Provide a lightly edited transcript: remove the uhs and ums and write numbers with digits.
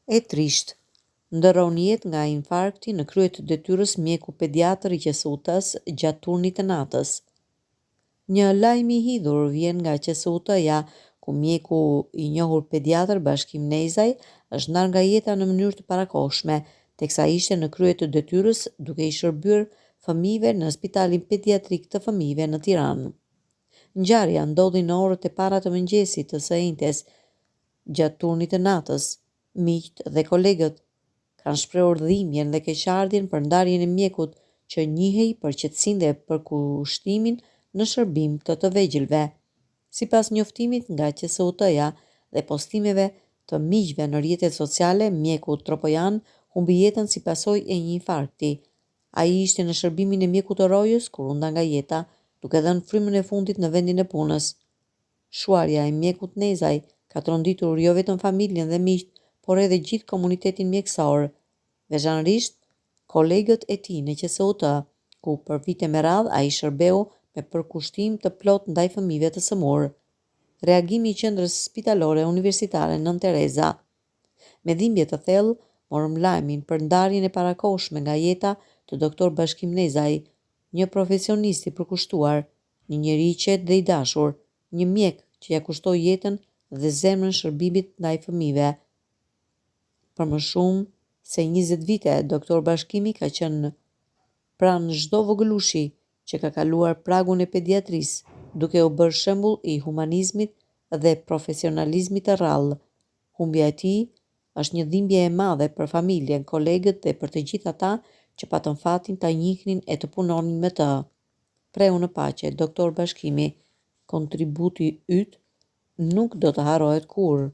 E trisht, ndërron jetë nga infarkti në krye të detyrës mjeku pediatër i QSUT-s gjatë turnit të natës. Një lajm i hidhur vjen nga QSUT-ja, ku mjeku i njohur pediatër Bashkim Nezaj është ndarë nga jeta në mënyrë të parakohshme, teksa ishte në krye të detyrës duke i shërbyer fëmijëve në Spitalin Pediatrik të Fëmijëve në Tiranë. Ngjarja ndodhi në orët e para të mëngjesit të së njëjtës. Gjatë turnit të natës, miqt dhe kolegët kanë shprehur dhimbjen dhe keqardhjen për ndarjen e mjekut që njihej për qetësinë dhe përkushtimin në shërbim të vegjëlve. Sipas njoftimit nga QSUT-ja dhe postimeve të miqve në rrjetet sociale, mjeku Tropojan humbi jetën si pasojë e një infarkti. Ai ishte në shërbimin e mjekut të rojës kur u nda nga jeta, duke dhënë frymën e fundit në vendin e punës. Shuarja e mjekut Nezaj ka tronditur jo vetëm familjen dhe miqt, por edhe gjithë komunitetin mjekësor, veçanërisht kolegët e tij në QSUT, ku për vite me radhë ai shërbeu me përkushtim të plot ndaj fëmijëve të sëmurë. Reagimi i Qendrës Spitalore Universitare Nën Tereza. Me dhimbje të thellë, morëm lajmin për ndarjen e parakohshme nga jeta të doktor Bashkim Nezaj, një profesionist i përkushtuar, një njeri i qetë dhe i dashur, një mjek që ja kushtoi jetën dhe zemrën shërbimit ndaj fëmijëve. Për më shumë se 20 vite, doktor Bashkimi ka qenë pranë çdo vogëlushi që ka kaluar pragun e pediatrisë, duke u bërë shembull i humanizmit dhe profesionalizmit të rrallë. Humbja e tij është një dhimbje e madhe për familjen, kolegët dhe për të gjithë ata që patën fatin ta njihnin e të punonin me të. Preu në paqe, doktor Bashkimi, kontributi yt nuk do të harrohet kurrë.